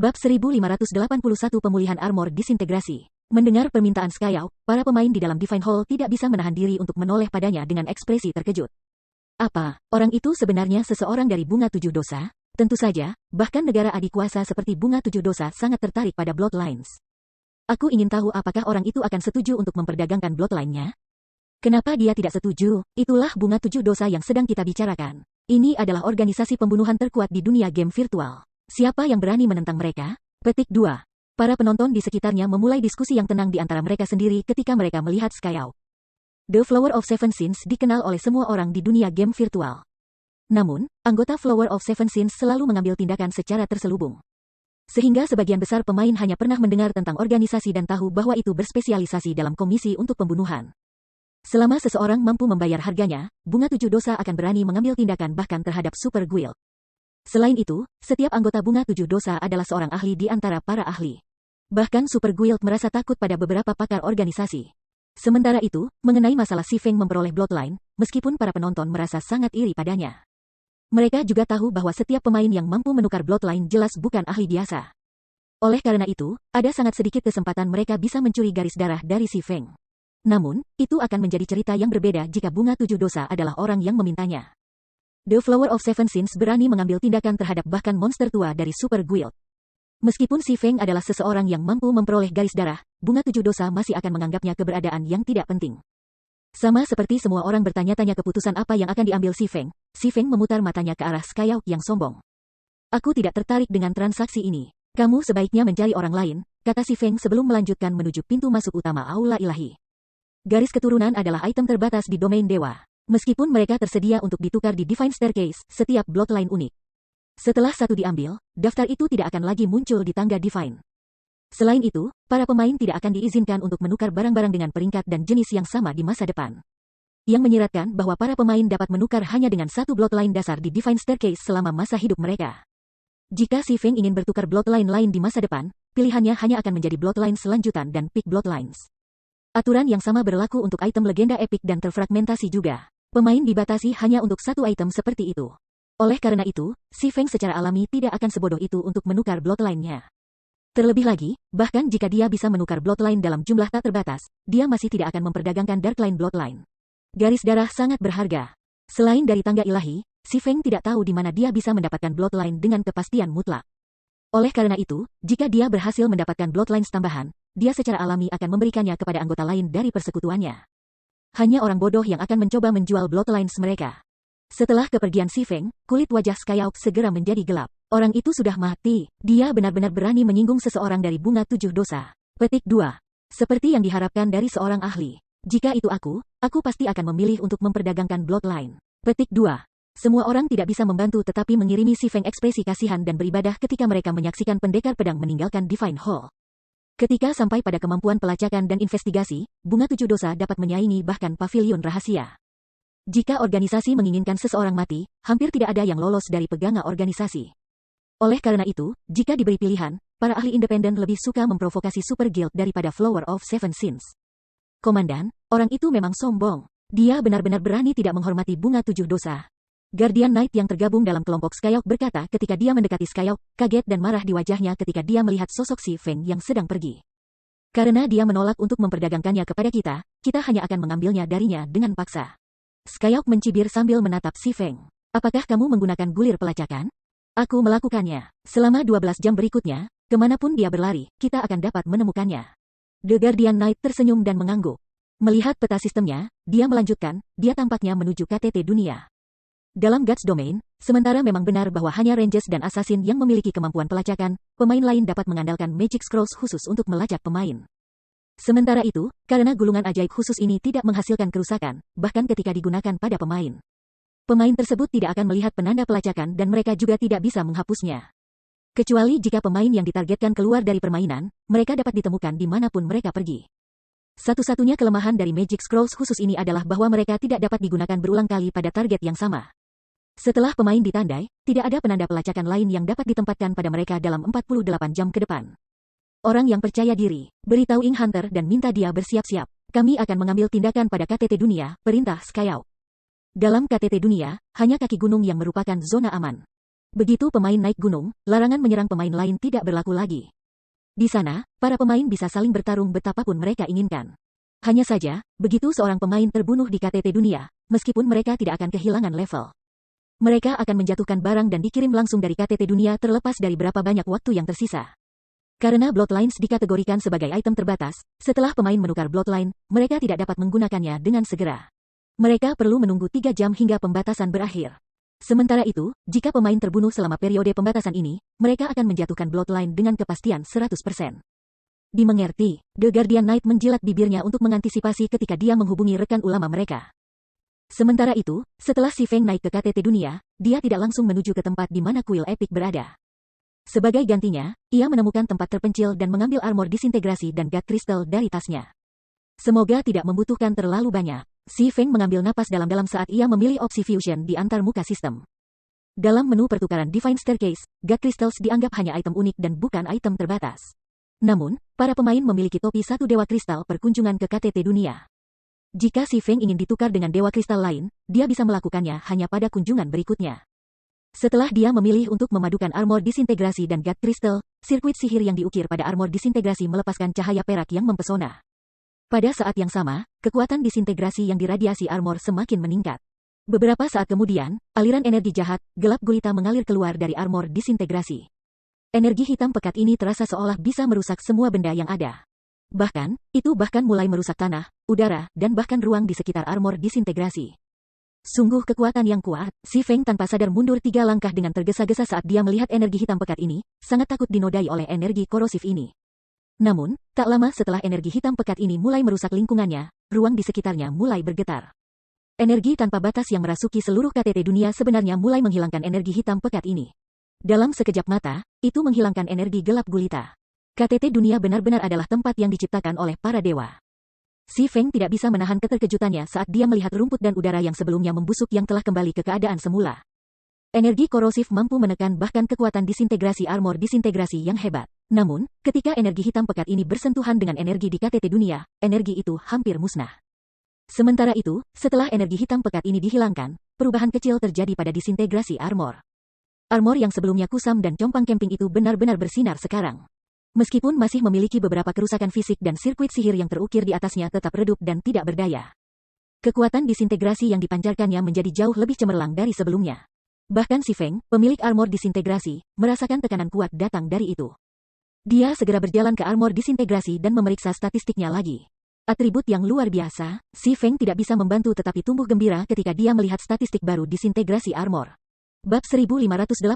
Bab 1581 Pemulihan Armor Disintegrasi. Mendengar permintaan Skyao, para pemain di dalam Divine Hall tidak bisa menahan diri untuk menoleh padanya dengan ekspresi terkejut. Apa, orang itu sebenarnya seseorang dari Bunga Tujuh Dosa? Tentu saja, bahkan negara adikuasa seperti Bunga Tujuh Dosa sangat tertarik pada Bloodlines. Aku ingin tahu apakah orang itu akan setuju untuk memperdagangkan Bloodline-nya? Kenapa dia tidak setuju? Itulah Bunga Tujuh Dosa yang sedang kita bicarakan. Ini adalah organisasi pembunuhan terkuat di dunia game virtual. Siapa yang berani menentang mereka? Petik 2. Para penonton di sekitarnya memulai diskusi yang tenang di antara mereka sendiri ketika mereka melihat Skyao. The Flower of Seven Sins dikenal oleh semua orang di dunia game virtual. Namun, anggota Flower of Seven Sins selalu mengambil tindakan secara terselubung. Sehingga sebagian besar pemain hanya pernah mendengar tentang organisasi dan tahu bahwa itu berspesialisasi dalam komisi untuk pembunuhan. Selama seseorang mampu membayar harganya, Bunga Tujuh Dosa akan berani mengambil tindakan bahkan terhadap Super Guild. Selain itu, setiap anggota Bunga Tujuh Dosa adalah seorang ahli di antara para ahli. Bahkan Super Guild merasa takut pada beberapa pakar organisasi. Sementara itu, mengenai masalah Si Feng memperoleh Bloodline, meskipun para penonton merasa sangat iri padanya. Mereka juga tahu bahwa setiap pemain yang mampu menukar Bloodline jelas bukan ahli biasa. Oleh karena itu, ada sangat sedikit kesempatan mereka bisa mencuri garis darah dari Si Feng. Namun, itu akan menjadi cerita yang berbeda jika Bunga Tujuh Dosa adalah orang yang memintanya. The Flower of Seven Sins berani mengambil tindakan terhadap bahkan monster tua dari Super Guild. Meskipun Si Feng adalah seseorang yang mampu memperoleh garis darah, Bunga Tujuh Dosa masih akan menganggapnya keberadaan yang tidak penting. Sama seperti semua orang bertanya-tanya keputusan apa yang akan diambil Si Feng memutar matanya ke arah Skyao yang sombong. Aku tidak tertarik dengan transaksi ini. Kamu sebaiknya mencari orang lain, kata Si Feng sebelum melanjutkan menuju pintu masuk utama Aula Ilahi. Garis keturunan adalah item terbatas di domain dewa. Meskipun mereka tersedia untuk ditukar di Divine Staircase, setiap bloodline unik. Setelah satu diambil, daftar itu tidak akan lagi muncul di tangga Divine. Selain itu, para pemain tidak akan diizinkan untuk menukar barang-barang dengan peringkat dan jenis yang sama di masa depan. Yang menyiratkan bahwa para pemain dapat menukar hanya dengan satu bloodline dasar di Divine Staircase selama masa hidup mereka. Jika Si Feng ingin bertukar bloodline lain di masa depan, pilihannya hanya akan menjadi bloodline selanjutan dan pick bloodlines. Aturan yang sama berlaku untuk item legenda epic dan terfragmentasi juga. Pemain dibatasi hanya untuk satu item seperti itu. Oleh karena itu, Si Feng secara alami tidak akan sebodoh itu untuk menukar bloodline-nya. Terlebih lagi, bahkan jika dia bisa menukar bloodline dalam jumlah tak terbatas, dia masih tidak akan memperdagangkan Darkline bloodline. Garis darah sangat berharga. Selain dari tangga ilahi, Si Feng tidak tahu di mana dia bisa mendapatkan bloodline dengan kepastian mutlak. Oleh karena itu, jika dia berhasil mendapatkan bloodlines tambahan, dia secara alami akan memberikannya kepada anggota lain dari persekutuannya. Hanya orang bodoh yang akan mencoba menjual bloodlines mereka. Setelah kepergian Si Feng, kulit wajah Skyao segera menjadi gelap. Orang itu sudah mati. Dia benar-benar berani menyinggung seseorang dari Bunga Tujuh Dosa. Petik 2. Seperti yang diharapkan dari seorang ahli. Jika itu aku pasti akan memilih untuk memperdagangkan bloodline. Petik 2. Semua orang tidak bisa membantu tetapi mengirimi Si Feng ekspresi kasihan dan beribadah ketika mereka menyaksikan pendekar pedang meninggalkan Divine Hall. Ketika sampai pada kemampuan pelacakan dan investigasi, Bunga Tujuh Dosa dapat menyaingi bahkan pavilion rahasia. Jika organisasi menginginkan seseorang mati, hampir tidak ada yang lolos dari pegangan organisasi. Oleh karena itu, jika diberi pilihan, para ahli independen lebih suka memprovokasi Super Guild daripada Flower of Seven Sins. Komandan, orang itu memang sombong. Dia benar-benar berani tidak menghormati Bunga Tujuh Dosa. Guardian Knight yang tergabung dalam kelompok Skyao berkata ketika dia mendekati Skyao, kaget dan marah di wajahnya ketika dia melihat sosok Si Feng yang sedang pergi. Karena dia menolak untuk memperdagangkannya kepada kita hanya akan mengambilnya darinya dengan paksa. Skyao mencibir sambil menatap Si Feng. Apakah kamu menggunakan gulir pelacakan? Aku melakukannya. Selama 12 jam berikutnya, kemanapun dia berlari, kita akan dapat menemukannya. The Guardian Knight tersenyum dan mengangguk. Melihat peta sistemnya, dia melanjutkan, dia tampaknya menuju KTT dunia. Dalam Guts Domain, sementara memang benar bahwa hanya Ranges dan Assassin yang memiliki kemampuan pelacakan, pemain lain dapat mengandalkan Magic Scrolls khusus untuk melacak pemain. Sementara itu, karena gulungan ajaib khusus ini tidak menghasilkan kerusakan, bahkan ketika digunakan pada pemain. Pemain tersebut tidak akan melihat penanda pelacakan dan mereka juga tidak bisa menghapusnya. Kecuali jika pemain yang ditargetkan keluar dari permainan, mereka dapat ditemukan dimanapun mereka pergi. Satu-satunya kelemahan dari Magic Scrolls khusus ini adalah bahwa mereka tidak dapat digunakan berulang kali pada target yang sama. Setelah pemain ditandai, tidak ada penanda pelacakan lain yang dapat ditempatkan pada mereka dalam 48 jam ke depan. Orang yang percaya diri, beritahu Ink Hunter dan minta dia bersiap-siap. Kami akan mengambil tindakan pada KTT dunia, perintah Skyao. Dalam KTT dunia, hanya kaki gunung yang merupakan zona aman. Begitu pemain naik gunung, larangan menyerang pemain lain tidak berlaku lagi. Di sana, para pemain bisa saling bertarung betapapun mereka inginkan. Hanya saja, begitu seorang pemain terbunuh di KTT dunia, meskipun mereka tidak akan kehilangan level. Mereka akan menjatuhkan barang dan dikirim langsung dari KTT dunia terlepas dari berapa banyak waktu yang tersisa. Karena Bloodlines dikategorikan sebagai item terbatas, setelah pemain menukar Bloodline, mereka tidak dapat menggunakannya dengan segera. Mereka perlu menunggu 3 jam hingga pembatasan berakhir. Sementara itu, jika pemain terbunuh selama periode pembatasan ini, mereka akan menjatuhkan Bloodline dengan kepastian 100%. Dimengerti, The Guardian Knight menjilat bibirnya untuk mengantisipasi ketika dia menghubungi rekan ulama mereka. Sementara itu, setelah Si Feng naik ke KTT dunia, dia tidak langsung menuju ke tempat di mana kuil Epic berada. Sebagai gantinya, ia menemukan tempat terpencil dan mengambil armor disintegrasi dan God Crystal dari tasnya. Semoga tidak membutuhkan terlalu banyak. Si Feng mengambil napas dalam-dalam saat ia memilih opsi fusion di antar muka sistem. Dalam menu pertukaran Divine Staircase, God Crystals dianggap hanya item unik dan bukan item terbatas. Namun, para pemain memiliki topi satu Dewa Kristal per kunjungan ke KTT dunia. Jika Si Feng ingin ditukar dengan Dewa Kristal lain, dia bisa melakukannya hanya pada kunjungan berikutnya. Setelah dia memilih untuk memadukan armor disintegrasi dan God Crystal, sirkuit sihir yang diukir pada armor disintegrasi melepaskan cahaya perak yang mempesona. Pada saat yang sama, kekuatan disintegrasi yang diradiasi armor semakin meningkat. Beberapa saat kemudian, aliran energi jahat, gelap gulita mengalir keluar dari armor disintegrasi. Energi hitam pekat ini terasa seolah bisa merusak semua benda yang ada. Bahkan, itu bahkan mulai merusak tanah, udara, dan bahkan ruang di sekitar armor disintegrasi. Sungguh kekuatan yang kuat. Si Feng tanpa sadar mundur 3 langkah dengan tergesa-gesa saat dia melihat energi hitam pekat ini, sangat takut dinodai oleh energi korosif ini. Namun, tak lama setelah energi hitam pekat ini mulai merusak lingkungannya, ruang di sekitarnya mulai bergetar. Energi tanpa batas yang merasuki seluruh KTT dunia sebenarnya mulai menghilangkan energi hitam pekat ini. Dalam sekejap mata, itu menghilangkan energi gelap gulita. KTT dunia benar-benar adalah tempat yang diciptakan oleh para dewa. Si Feng tidak bisa menahan keterkejutannya saat dia melihat rumput dan udara yang sebelumnya membusuk yang telah kembali ke keadaan semula. Energi korosif mampu menekan bahkan kekuatan disintegrasi armor disintegrasi yang hebat. Namun, ketika energi hitam pekat ini bersentuhan dengan energi di KTT dunia, energi itu hampir musnah. Sementara itu, setelah energi hitam pekat ini dihilangkan, perubahan kecil terjadi pada disintegrasi armor. Armor yang sebelumnya kusam dan compang camping itu benar-benar bersinar sekarang. Meskipun masih memiliki beberapa kerusakan fisik dan sirkuit sihir yang terukir di atasnya tetap redup dan tidak berdaya. Kekuatan disintegrasi yang dipancarkannya menjadi jauh lebih cemerlang dari sebelumnya. Bahkan Si Feng, pemilik armor disintegrasi, merasakan tekanan kuat datang dari itu. Dia segera berjalan ke armor disintegrasi dan memeriksa statistiknya lagi. Atribut yang luar biasa, Si Feng tidak bisa membantu tetapi tumbuh gembira ketika dia melihat statistik baru disintegrasi armor. Bab 1582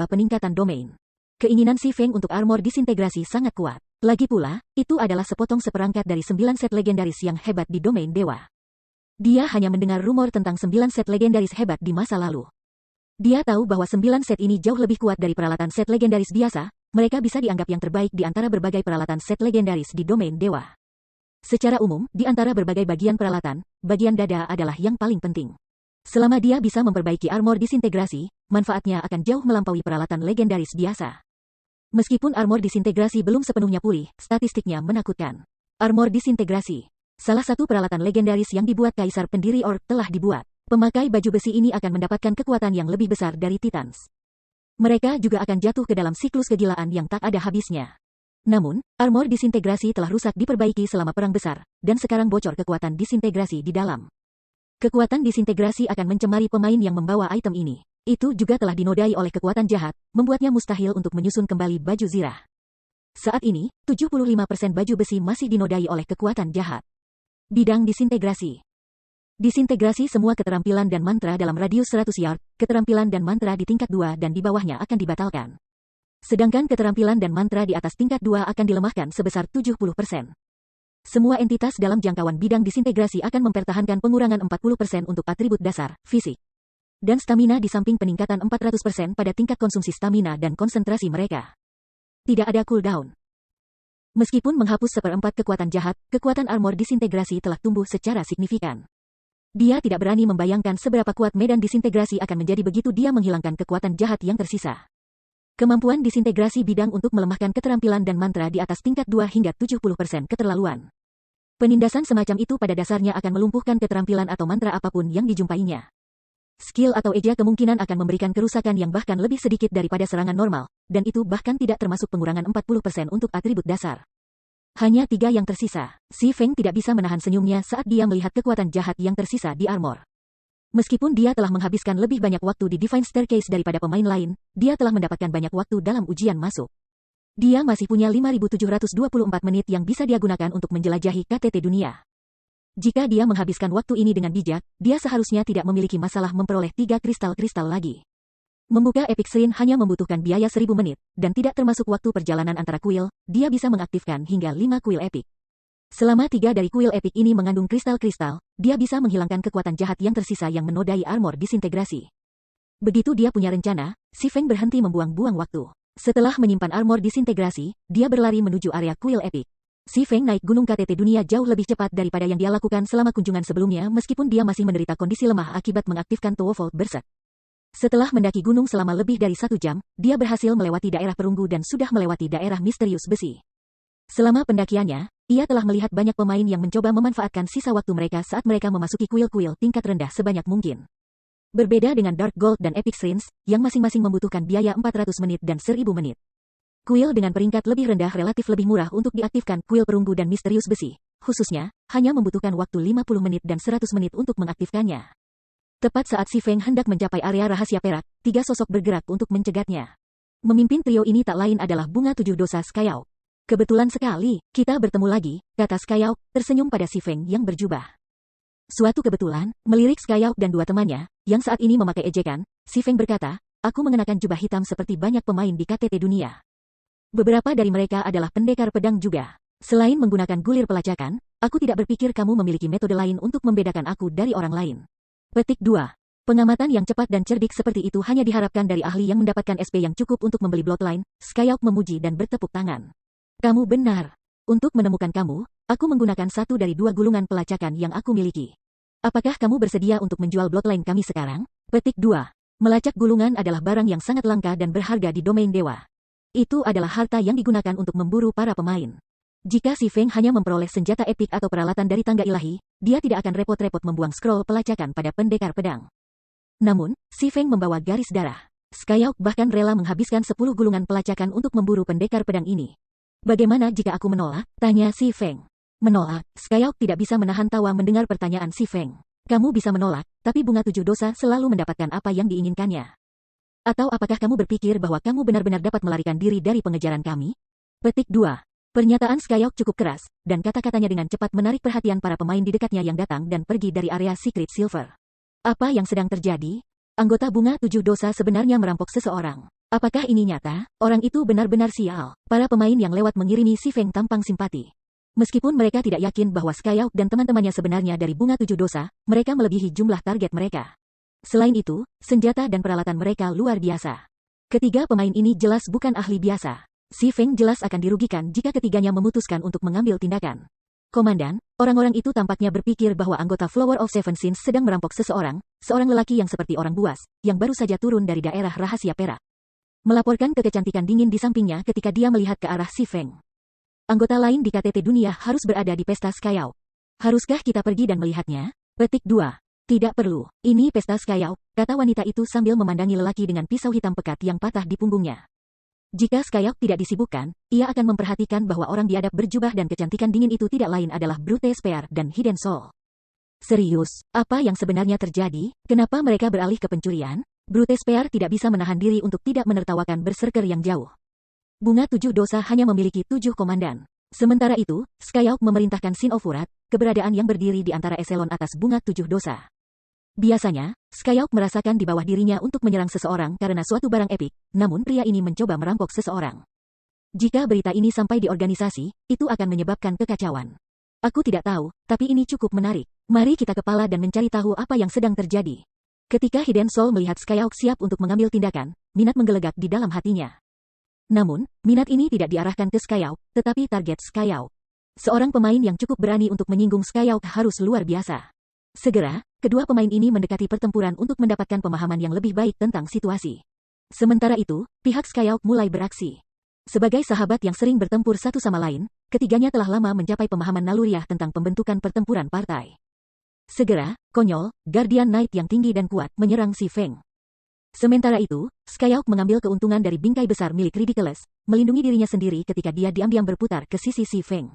Peningkatan Domain. Keinginan Si Feng untuk armor disintegrasi sangat kuat. Lagi pula, itu adalah sepotong seperangkat dari 9 set legendaris yang hebat di domain dewa. Dia hanya mendengar rumor tentang 9 set legendaris hebat di masa lalu. Dia tahu bahwa 9 set ini jauh lebih kuat dari peralatan set legendaris biasa, mereka bisa dianggap yang terbaik di antara berbagai peralatan set legendaris di domain dewa. Secara umum, di antara berbagai bagian peralatan, bagian dada adalah yang paling penting. Selama dia bisa memperbaiki armor disintegrasi, manfaatnya akan jauh melampaui peralatan legendaris biasa. Meskipun armor disintegrasi belum sepenuhnya pulih, statistiknya menakutkan. Armor disintegrasi. Salah satu peralatan legendaris yang dibuat Kaisar Pendiri Orc telah dibuat. Pemakai baju besi ini akan mendapatkan kekuatan yang lebih besar dari Titans. Mereka juga akan jatuh ke dalam siklus kegilaan yang tak ada habisnya. Namun, armor disintegrasi telah rusak diperbaiki selama perang besar, dan sekarang bocor kekuatan disintegrasi di dalam. Kekuatan disintegrasi akan mencemari pemain yang membawa item ini. Itu juga telah dinodai oleh kekuatan jahat, membuatnya mustahil untuk menyusun kembali baju zirah. Saat ini, 75% baju besi masih dinodai oleh kekuatan jahat. Bidang disintegrasi. Disintegrasi semua keterampilan dan mantra dalam radius 100 yard, keterampilan dan mantra di tingkat 2 dan di bawahnya akan dibatalkan. Sedangkan keterampilan dan mantra di atas tingkat 2 akan dilemahkan sebesar 70%. Semua entitas dalam jangkauan bidang disintegrasi akan mempertahankan pengurangan 40% untuk atribut dasar, fisik, dan stamina di samping peningkatan 400% pada tingkat konsumsi stamina dan konsentrasi mereka. Tidak ada cooldown. Meskipun menghapus 1/4 kekuatan jahat, kekuatan armor disintegrasi telah tumbuh secara signifikan. Dia tidak berani membayangkan seberapa kuat medan disintegrasi akan menjadi begitu dia menghilangkan kekuatan jahat yang tersisa. Kemampuan disintegrasi bidang untuk melemahkan keterampilan dan mantra di atas tingkat 2 hingga 70% keterlaluan. Penindasan semacam itu pada dasarnya akan melumpuhkan keterampilan atau mantra apapun yang dijumpainya. skill atau eja kemungkinan akan memberikan kerusakan yang bahkan lebih sedikit daripada serangan normal, dan itu bahkan tidak termasuk pengurangan 40% untuk atribut dasar. Hanya 3 yang tersisa. Si Feng tidak bisa menahan senyumnya saat dia melihat kekuatan jahat yang tersisa di armor. Meskipun dia telah menghabiskan lebih banyak waktu di Divine Staircase daripada pemain lain, dia telah mendapatkan banyak waktu dalam ujian masuk. Dia masih punya 5.724 menit yang bisa dia gunakan untuk menjelajahi KTT dunia. Jika dia menghabiskan waktu ini dengan bijak, dia seharusnya tidak memiliki masalah memperoleh 3 kristal-kristal lagi. Membuka Epic Shrine hanya membutuhkan biaya 1000 menit, dan tidak termasuk waktu perjalanan antara kuil, dia bisa mengaktifkan hingga 5 kuil epic. Selama 3 dari kuil epic ini mengandung kristal-kristal, dia bisa menghilangkan kekuatan jahat yang tersisa yang menodai armor disintegrasi. Begitu dia punya rencana, si Feng berhenti membuang-buang waktu. Setelah menyimpan armor disintegrasi, dia berlari menuju area kuil epic. Si Feng naik gunung KTT dunia jauh lebih cepat daripada yang dia lakukan selama kunjungan sebelumnya meskipun dia masih menderita kondisi lemah akibat mengaktifkan Towofold Berserk. Setelah mendaki gunung selama lebih dari 1 jam, dia berhasil melewati daerah perunggu dan sudah melewati daerah misterius besi. Selama pendakiannya, ia telah melihat banyak pemain yang mencoba memanfaatkan sisa waktu mereka saat mereka memasuki kuil-kuil tingkat rendah sebanyak mungkin. Berbeda dengan Dark Gold dan Epic Shrines, yang masing-masing membutuhkan biaya 400 menit dan 1000 menit. Kuil dengan peringkat lebih rendah relatif lebih murah untuk diaktifkan kuil perunggu dan misterius besi, khususnya, hanya membutuhkan waktu 50 menit dan 100 menit untuk mengaktifkannya. Tepat saat si Feng hendak mencapai area rahasia perak, 3 sosok bergerak untuk mencegatnya. Memimpin trio ini tak lain adalah Bunga 7 Dosa Skyao. Kebetulan sekali, kita bertemu lagi, kata Skyao, tersenyum pada si Feng yang berjubah. Suatu kebetulan, melirik Skyao dan 2 temannya, yang saat ini memakai ejekan, si Feng berkata, aku mengenakan jubah hitam seperti banyak pemain di KTT dunia. Beberapa dari mereka adalah pendekar pedang juga. Selain menggunakan gulir pelacakan, aku tidak berpikir kamu memiliki metode lain untuk membedakan aku dari orang lain. Petik 2. Pengamatan yang cepat dan cerdik seperti itu hanya diharapkan dari ahli yang mendapatkan SP yang cukup untuk membeli Bloodline. Skyao memuji dan bertepuk tangan. Kamu benar. Untuk menemukan kamu, aku menggunakan 1 dari 2 gulungan pelacakan yang aku miliki. Apakah kamu bersedia untuk menjual Bloodline kami sekarang? Petik 2. Melacak gulungan adalah barang yang sangat langka dan berharga di domain dewa. Itu adalah harta yang digunakan untuk memburu para pemain. Jika si Feng hanya memperoleh senjata epik atau peralatan dari tangga ilahi, dia tidak akan repot-repot membuang scroll pelacakan pada pendekar pedang. Namun, si Feng membawa garis darah. Skyao bahkan rela menghabiskan 10 gulungan pelacakan untuk memburu pendekar pedang ini. Bagaimana jika aku menolak? Tanya si Feng. Menolak? Skyao tidak bisa menahan tawa mendengar pertanyaan si Feng. Kamu bisa menolak, tapi Bunga 7 Dosa selalu mendapatkan apa yang diinginkannya. Atau apakah kamu berpikir bahwa kamu benar-benar dapat melarikan diri dari pengejaran kami? Petik 2. Pernyataan Skyao cukup keras, dan kata-katanya dengan cepat menarik perhatian para pemain di dekatnya yang datang dan pergi dari area Secret Silver. Apa yang sedang terjadi? Anggota Bunga 7 Dosa sebenarnya merampok seseorang. Apakah ini nyata? Orang itu benar-benar sial. Para pemain yang lewat mengirimi si Feng tampang simpati. Meskipun mereka tidak yakin bahwa Skyao dan teman-temannya sebenarnya dari Bunga 7 Dosa, mereka melebihi jumlah target mereka. Selain itu, senjata dan peralatan mereka luar biasa. Ketiga pemain ini jelas bukan ahli biasa. Si Feng jelas akan dirugikan jika ketiganya memutuskan untuk mengambil tindakan. Komandan, orang-orang itu tampaknya berpikir bahwa anggota Flower of Seven Sins sedang merampok seseorang, seorang lelaki yang seperti orang buas, yang baru saja turun dari daerah rahasia perak. Melaporkan ke kecantikan dingin di sampingnya ketika dia melihat ke arah si Feng. Anggota lain di KTT dunia harus berada di pesta Skyao. Haruskah kita pergi dan melihatnya? Petik 2. Tidak perlu, ini pesta Skyao, kata wanita itu sambil memandangi lelaki dengan pisau hitam pekat yang patah di punggungnya. Jika Skyao tidak disibukkan, ia akan memperhatikan bahwa orang biadab berjubah dan kecantikan dingin itu tidak lain adalah Brute Spear dan Hidden Soul. Serius, apa yang sebenarnya terjadi? Kenapa mereka beralih ke pencurian? Brute Spear tidak bisa menahan diri untuk tidak menertawakan berserker yang jauh. Bunga 7 Dosa hanya memiliki 7 komandan. Sementara itu, Skyao memerintahkan Sin of Furat, keberadaan yang berdiri di antara eselon atas Bunga 7 Dosa. Biasanya, Skyao merasakan di bawah dirinya untuk menyerang seseorang karena suatu barang epik, namun pria ini mencoba merampok seseorang. Jika berita ini sampai di organisasi, itu akan menyebabkan kekacauan. Aku tidak tahu, tapi ini cukup menarik. Mari kita kepala dan mencari tahu apa yang sedang terjadi. Ketika Hidden Soul melihat Skyao siap untuk mengambil tindakan, minat menggelegak di dalam hatinya. Namun, minat ini tidak diarahkan ke Skyao, tetapi target Skyao. Seorang pemain yang cukup berani untuk menyinggung Skyao harus luar biasa. Segera, kedua pemain ini mendekati pertempuran untuk mendapatkan pemahaman yang lebih baik tentang situasi. Sementara itu, pihak Skyao mulai beraksi. Sebagai sahabat yang sering bertempur satu sama lain, ketiganya telah lama mencapai pemahaman naluriah tentang pembentukan pertempuran partai. Segera, konyol, Guardian Knight yang tinggi dan kuat menyerang si Feng. Sementara itu, Skyhawk mengambil keuntungan dari bingkai besar milik Ridiculous, melindungi dirinya sendiri ketika dia diam-diam berputar ke sisi si Feng.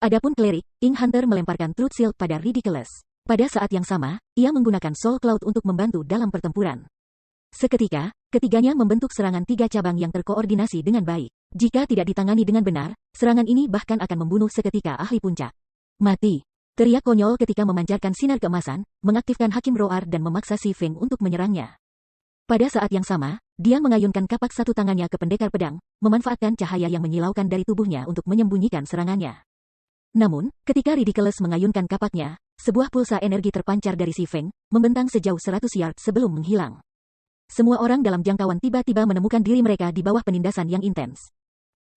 Adapun Cleric, Ink Hunter melemparkan Truth Shield pada Ridiculous. Pada saat yang sama, ia menggunakan Soul Cloud untuk membantu dalam pertempuran. Seketika, ketiganya membentuk serangan 3 cabang yang terkoordinasi dengan baik. Jika tidak ditangani dengan benar, serangan ini bahkan akan membunuh seketika ahli puncak. Mati! Teriak konyol ketika memancarkan sinar keemasan, mengaktifkan Hakim Roar dan memaksa si Feng untuk menyerangnya. Pada saat yang sama, dia mengayunkan kapak satu tangannya ke pendekar pedang, memanfaatkan cahaya yang menyilaukan dari tubuhnya untuk menyembunyikan serangannya. Namun, ketika Ridiculous mengayunkan kapaknya, sebuah pulsa energi terpancar dari si Feng, membentang sejauh 100 yard sebelum menghilang. Semua orang dalam jangkauan tiba-tiba menemukan diri mereka di bawah penindasan yang intens.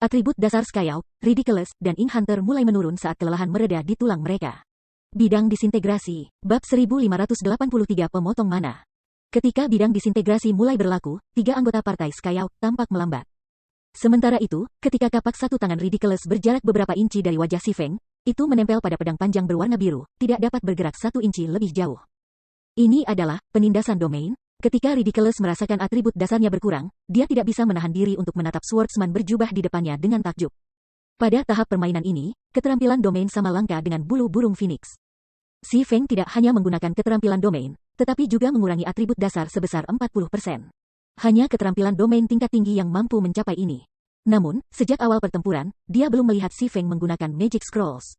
Atribut dasar Skyhawk, Ridiculous, dan Ink Hunter mulai menurun saat kelelahan mereda di tulang mereka. Bidang disintegrasi, bab 1583 pemotong mana. Ketika bidang disintegrasi mulai berlaku, 3 anggota partai Skyhawk tampak melambat. Sementara itu, ketika kapak satu tangan Ridiculous berjarak beberapa inci dari wajah si Feng, itu menempel pada pedang panjang berwarna biru, tidak dapat bergerak 1 inci lebih jauh. Ini adalah penindasan domain. Ketika Ridiculous merasakan atribut dasarnya berkurang, dia tidak bisa menahan diri untuk menatap swordsman berjubah di depannya dengan takjub. Pada tahap permainan ini, keterampilan domain sama langka dengan bulu burung phoenix. Si Feng tidak hanya menggunakan keterampilan domain, tetapi juga mengurangi atribut dasar sebesar 40%. Hanya keterampilan domain tingkat tinggi yang mampu mencapai ini. Namun, sejak awal pertempuran, dia belum melihat si Feng menggunakan Magic Scrolls.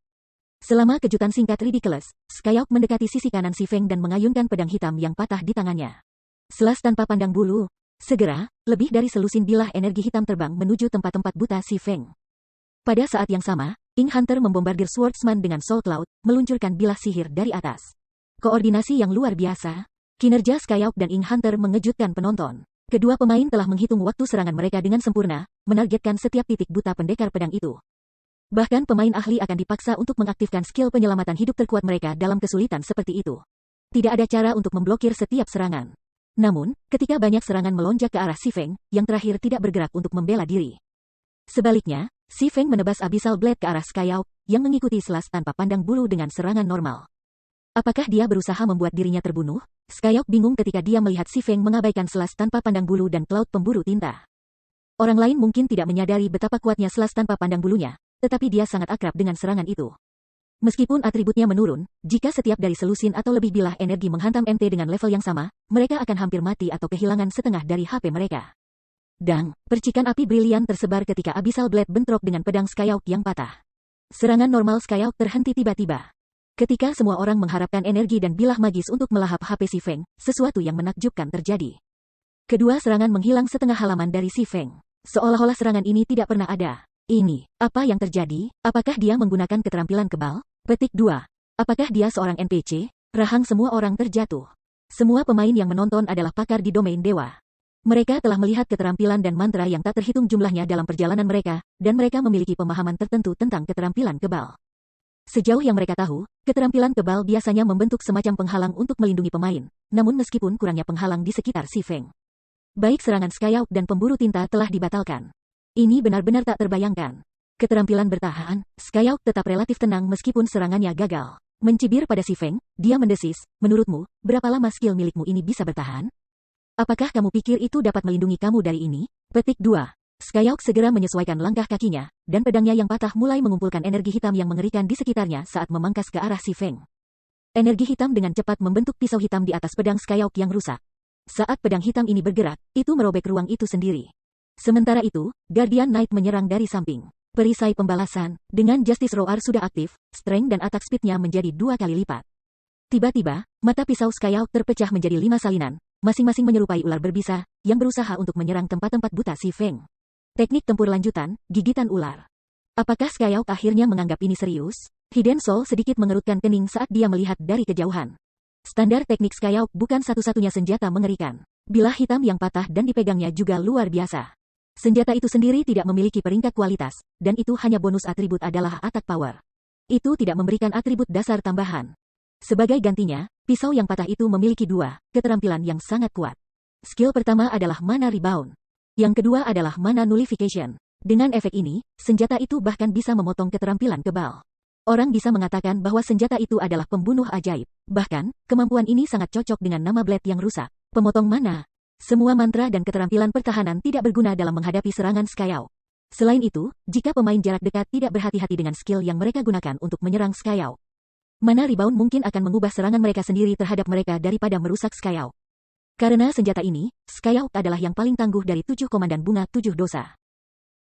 Selama kejutan singkat Ridiculous, Skyhawk mendekati sisi kanan si Feng dan mengayunkan pedang hitam yang patah di tangannya. Selas tanpa pandang bulu. Segera, lebih dari selusin bilah energi hitam terbang menuju tempat-tempat buta si Feng. Pada saat yang sama, Ink Hunter membombardir swordsman dengan Soul Cloud, meluncurkan bilah sihir dari atas. Koordinasi yang luar biasa. Kinerja Skyhawk dan Ink Hunter mengejutkan penonton. Kedua pemain telah menghitung waktu serangan mereka dengan sempurna, menargetkan setiap titik buta pendekar pedang itu. Bahkan pemain ahli akan dipaksa untuk mengaktifkan skill penyelamatan hidup terkuat mereka dalam kesulitan seperti itu. Tidak ada cara untuk memblokir setiap serangan. Namun, ketika banyak serangan melonjak ke arah si Feng, yang terakhir tidak bergerak untuk membela diri. Sebaliknya, si Feng menebas Abyssal Blade ke arah Skyhawk, yang mengikuti selas tanpa pandang bulu dengan serangan normal. Apakah dia berusaha membuat dirinya terbunuh? Skyhawk bingung ketika dia melihat si Feng mengabaikan selas tanpa pandang bulu dan cloud pemburu tinta. Orang lain mungkin tidak menyadari betapa kuatnya selas tanpa pandang bulunya, tetapi dia sangat akrab dengan serangan itu. Meskipun atributnya menurun, jika setiap dari selusin atau lebih bilah energi menghantam MT dengan level yang sama, mereka akan hampir mati atau kehilangan setengah dari HP mereka. Dang, percikan api brilian tersebar ketika Abyssal Blade bentrok dengan pedang Skyhawk yang patah. Serangan normal Skyhawk terhenti tiba-tiba. Ketika semua orang mengharapkan energi dan bilah magis untuk melahap HP si Feng, sesuatu yang menakjubkan terjadi. Kedua serangan menghilang setengah halaman dari si Feng. Seolah-olah serangan ini tidak pernah ada. Ini, apa yang terjadi? Apakah dia menggunakan keterampilan kebal? Petik 2. Apakah dia seorang NPC? Rahang semua orang terjatuh. Semua pemain yang menonton adalah pakar di domain dewa. Mereka telah melihat keterampilan dan mantra yang tak terhitung jumlahnya dalam perjalanan mereka, dan mereka memiliki pemahaman tertentu tentang keterampilan kebal. Sejauh yang mereka tahu, keterampilan kebal biasanya membentuk semacam penghalang untuk melindungi pemain, namun meskipun kurangnya penghalang di sekitar si Feng. Baik serangan Skyhawk dan pemburu tinta telah dibatalkan. Ini benar-benar tak terbayangkan. Keterampilan bertahan, Skyhawk tetap relatif tenang meskipun serangannya gagal. Mencibir pada si Feng, dia mendesis, menurutmu, berapa lama skill milikmu ini bisa bertahan? Apakah kamu pikir itu dapat melindungi kamu dari ini? Petik 2. Skyhawk segera menyesuaikan langkah kakinya, dan pedangnya yang patah mulai mengumpulkan energi hitam yang mengerikan di sekitarnya saat memangkas ke arah si Feng. Energi hitam dengan cepat membentuk pisau hitam di atas pedang Skyhawk yang rusak. Saat pedang hitam ini bergerak, itu merobek ruang itu sendiri. Sementara itu, Guardian Knight menyerang dari samping. Perisai pembalasan, dengan Justice Roar sudah aktif, strength dan attack speed-nya menjadi 2 kali lipat. Tiba-tiba, mata pisau Skyhawk terpecah menjadi 5 salinan, masing-masing menyerupai ular berbisa, yang berusaha untuk menyerang tempat-tempat buta si Feng. Teknik tempur lanjutan, gigitan ular. Apakah Skyhawk akhirnya menganggap ini serius? Hidden Soul sedikit mengerutkan kening saat dia melihat dari kejauhan. Standar teknik Skyhawk bukan satu-satunya senjata mengerikan. Bilah hitam yang patah dan dipegangnya juga luar biasa. Senjata itu sendiri tidak memiliki peringkat kualitas, dan itu hanya bonus atribut adalah attack power. Itu tidak memberikan atribut dasar tambahan. Sebagai gantinya, pisau yang patah itu memiliki 2 keterampilan yang sangat kuat. Skill pertama adalah mana rebound. Yang kedua adalah mana nullification. Dengan efek ini, senjata itu bahkan bisa memotong keterampilan kebal. Orang bisa mengatakan bahwa senjata itu adalah pembunuh ajaib. Bahkan, kemampuan ini sangat cocok dengan nama Blade yang rusak. Pemotong mana? Semua mantra dan keterampilan pertahanan tidak berguna dalam menghadapi serangan Skyao. Selain itu, jika pemain jarak dekat tidak berhati-hati dengan skill yang mereka gunakan untuk menyerang Skyao, mana rebound mungkin akan mengubah serangan mereka sendiri terhadap mereka daripada merusak Skyao. Karena senjata ini, Skyao adalah yang paling tangguh dari 7 komandan bunga 7 dosa.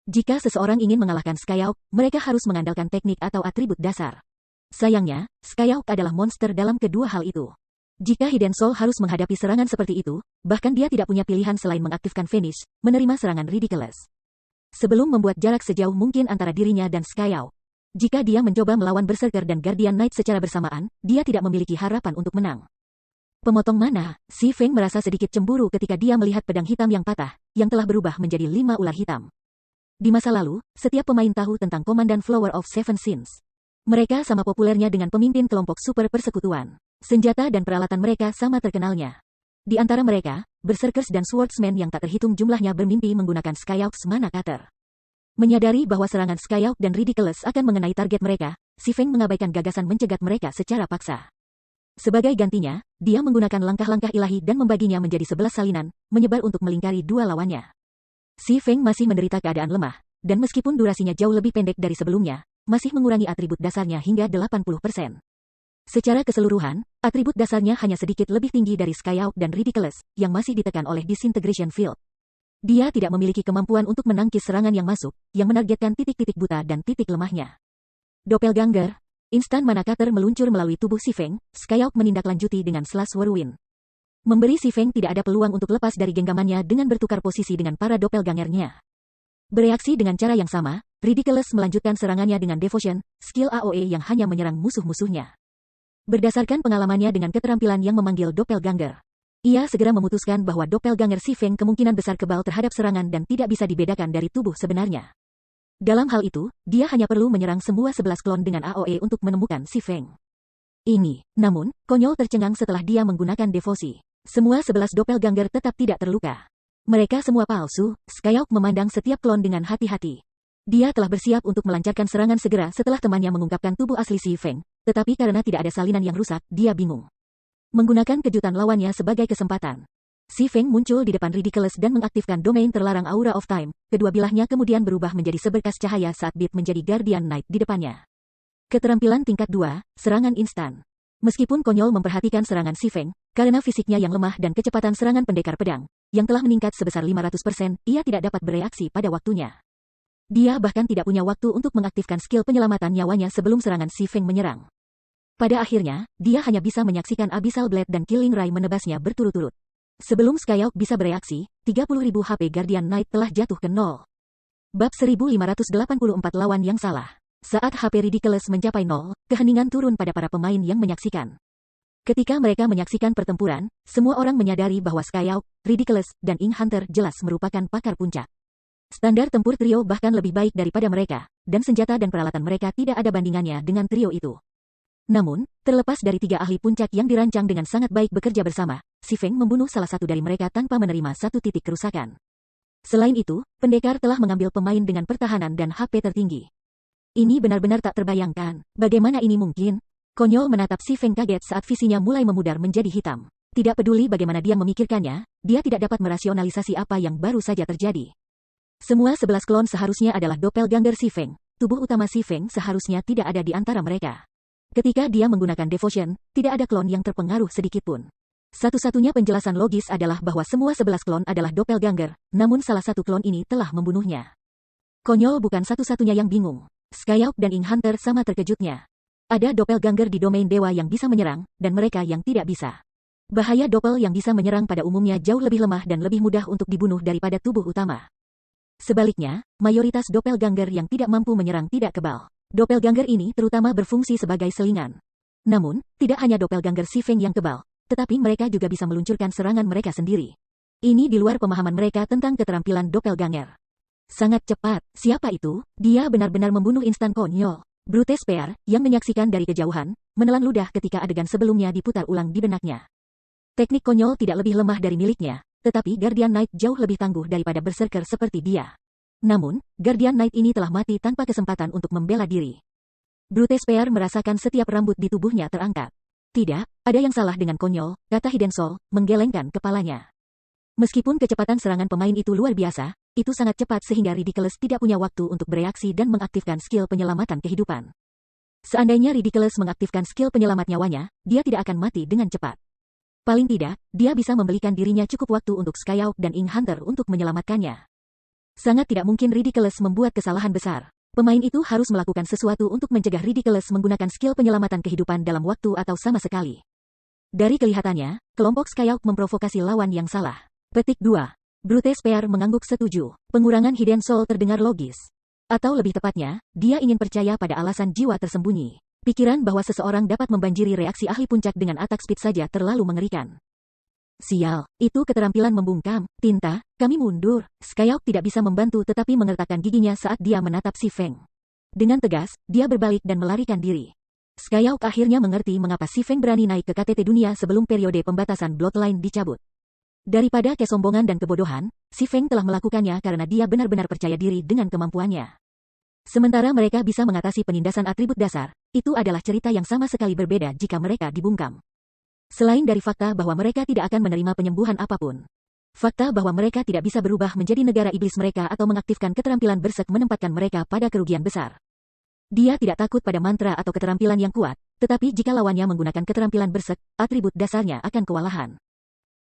Jika seseorang ingin mengalahkan Skyao, mereka harus mengandalkan teknik atau atribut dasar. Sayangnya, Skyao adalah monster dalam kedua hal itu. Jika Hidden Soul harus menghadapi serangan seperti itu, bahkan dia tidak punya pilihan selain mengaktifkan Vanish, menerima serangan Ridiculous. Sebelum membuat jarak sejauh mungkin antara dirinya dan Skyao. Jika dia mencoba melawan Berserker dan Guardian Knight secara bersamaan, dia tidak memiliki harapan untuk menang. Pemotong mana? Si Feng merasa sedikit cemburu ketika dia melihat pedang hitam yang patah, yang telah berubah menjadi 5 ular hitam. Di masa lalu, setiap pemain tahu tentang Komandan Flower of Seven Sins. Mereka sama populernya dengan pemimpin kelompok super persekutuan. Senjata dan peralatan mereka sama terkenalnya. Di antara mereka, Berserkers dan Swordsmen yang tak terhitung jumlahnya bermimpi menggunakan Skyhawk's Mana Cutter. Menyadari bahwa serangan Skyhawk dan Ridiculous akan mengenai target mereka, si Feng mengabaikan gagasan mencegat mereka secara paksa. Sebagai gantinya, dia menggunakan langkah-langkah ilahi dan membaginya menjadi 11 salinan, menyebar untuk melingkari dua lawannya. Si Feng masih menderita keadaan lemah, dan meskipun durasinya jauh lebih pendek dari sebelumnya, masih mengurangi atribut dasarnya hingga 80%. Secara keseluruhan, atribut dasarnya hanya sedikit lebih tinggi dari Skyhawk dan Ridiculous, yang masih ditekan oleh Disintegration Field. Dia tidak memiliki kemampuan untuk menangkis serangan yang masuk, yang menargetkan titik-titik buta dan titik lemahnya. Doppelganger, instan Mana Cutter meluncur melalui tubuh si Feng, Skyhawk menindaklanjuti dengan Slash Whirlwind. Memberi si Feng tidak ada peluang untuk lepas dari genggamannya dengan bertukar posisi dengan para doppelgangernya. Bereaksi dengan cara yang sama, Ridiculous melanjutkan serangannya dengan Devotion, skill AOE yang hanya menyerang musuh-musuhnya. Berdasarkan pengalamannya dengan keterampilan yang memanggil doppelganger, ia segera memutuskan bahwa doppelganger si Feng kemungkinan besar kebal terhadap serangan dan tidak bisa dibedakan dari tubuh sebenarnya. Dalam hal itu, dia hanya perlu menyerang semua 11 klon dengan AOE untuk menemukan si Feng. Ini, namun, konyol tercengang setelah dia menggunakan devosi. Semua 11 doppelganger tetap tidak terluka. Mereka semua palsu. Skyhawk memandang setiap klon dengan hati-hati. Dia telah bersiap untuk melancarkan serangan segera setelah temannya mengungkapkan tubuh asli si Feng, tetapi karena tidak ada salinan yang rusak, dia bingung. Menggunakan kejutan lawannya sebagai kesempatan, si Feng muncul di depan Ridiculous dan mengaktifkan domain terlarang Aura of Time. Kedua bilahnya kemudian berubah menjadi seberkas cahaya saat Beat menjadi Guardian Knight di depannya. Keterampilan tingkat 2, serangan instan. Meskipun konyol memperhatikan serangan si Feng, karena fisiknya yang lemah dan kecepatan serangan pendekar pedang, yang telah meningkat sebesar 500%, ia tidak dapat bereaksi pada waktunya. Dia bahkan tidak punya waktu untuk mengaktifkan skill penyelamatan nyawanya sebelum serangan si Feng menyerang. Pada akhirnya, dia hanya bisa menyaksikan Abyssal Blade dan Killing Ray menebasnya berturut-turut. Sebelum Skyhawk bisa bereaksi, 30.000 HP Guardian Knight telah jatuh ke nol. Bab 1584 lawan yang salah. Saat HP Ridiculous mencapai 0, keheningan turun pada para pemain yang menyaksikan. Ketika mereka menyaksikan pertempuran, semua orang menyadari bahwa Skyhawk, Ridiculous, dan Ink Hunter jelas merupakan pakar puncak. Standar tempur trio bahkan lebih baik daripada mereka, dan senjata dan peralatan mereka tidak ada bandingannya dengan trio itu. Namun, terlepas dari 3 ahli puncak yang dirancang dengan sangat baik bekerja bersama, si Feng membunuh salah satu dari mereka tanpa menerima satu titik kerusakan. Selain itu, pendekar telah mengambil pemain dengan pertahanan dan HP tertinggi. Ini benar-benar tak terbayangkan. Bagaimana ini mungkin? Konyol menatap si Feng kaget saat visinya mulai memudar menjadi hitam. Tidak peduli bagaimana dia memikirkannya, dia tidak dapat merasionalisasi apa yang baru saja terjadi. Semua 11 klon seharusnya adalah doppelganger si Feng. Tubuh utama si Feng seharusnya tidak ada di antara mereka. Ketika dia menggunakan devotion, tidak ada klon yang terpengaruh sedikitpun. Satu-satunya penjelasan logis adalah bahwa semua 11 klon adalah doppelganger, namun salah satu klon ini telah membunuhnya. Konyol bukan satu-satunya yang bingung. Skyhawk dan Ink Hunter sama terkejutnya. Ada doppelganger di domain dewa yang bisa menyerang, dan mereka yang tidak bisa. Bahaya doppel yang bisa menyerang pada umumnya jauh lebih lemah dan lebih mudah untuk dibunuh daripada tubuh utama. Sebaliknya, mayoritas doppelganger yang tidak mampu menyerang tidak kebal. Doppelganger ini terutama berfungsi sebagai selingan. Namun, tidak hanya doppelganger si Feng yang kebal, tetapi mereka juga bisa meluncurkan serangan mereka sendiri. Ini di luar pemahaman mereka tentang keterampilan doppelganger. Sangat cepat. Siapa itu? Dia benar-benar membunuh instan konyol. Brute Spear, yang menyaksikan dari kejauhan, menelan ludah ketika adegan sebelumnya diputar ulang di benaknya. Teknik konyol tidak lebih lemah dari miliknya, tetapi Guardian Knight jauh lebih tangguh daripada Berserker seperti dia. Namun, Guardian Knight ini telah mati tanpa kesempatan untuk membela diri. Brute Spear merasakan setiap rambut di tubuhnya terangkat. Tidak, ada yang salah dengan konyol, kata Hidden Soul, menggelengkan kepalanya. Meskipun kecepatan serangan pemain itu luar biasa, itu sangat cepat sehingga Ridiculous tidak punya waktu untuk bereaksi dan mengaktifkan skill penyelamatan kehidupan. Seandainya Ridiculous mengaktifkan skill penyelamat nyawanya, dia tidak akan mati dengan cepat. Paling tidak, dia bisa membelikan dirinya cukup waktu untuk Skyhawk dan Ink Hunter untuk menyelamatkannya. Sangat tidak mungkin Ridiculous membuat kesalahan besar. Pemain itu harus melakukan sesuatu untuk mencegah Ridiculous menggunakan skill penyelamatan kehidupan dalam waktu atau sama sekali. Dari kelihatannya, kelompok Skyhawk memprovokasi lawan yang salah. Petik 2. Brute Spear mengangguk setuju. Pengurangan Hidden Soul terdengar logis. Atau lebih tepatnya, dia ingin percaya pada alasan jiwa tersembunyi. Pikiran bahwa seseorang dapat membanjiri reaksi ahli puncak dengan attack speed saja terlalu mengerikan. Sial, itu keterampilan membungkam. Tinta, kami mundur. Skyhawk tidak bisa membantu tetapi mengertakkan giginya saat dia menatap si Feng. Dengan tegas, dia berbalik dan melarikan diri. Skyhawk akhirnya mengerti mengapa si Feng berani naik ke KTT dunia sebelum periode pembatasan Bloodline dicabut. Daripada kesombongan dan kebodohan, si Feng telah melakukannya karena dia benar-benar percaya diri dengan kemampuannya. Sementara mereka bisa mengatasi penindasan atribut dasar, itu adalah cerita yang sama sekali berbeda jika mereka dibungkam. Selain dari fakta bahwa mereka tidak akan menerima penyembuhan apapun. Fakta bahwa mereka tidak bisa berubah menjadi negara iblis mereka atau mengaktifkan keterampilan berserk menempatkan mereka pada kerugian besar. Dia tidak takut pada mantra atau keterampilan yang kuat, tetapi jika lawannya menggunakan keterampilan berserk, atribut dasarnya akan kewalahan.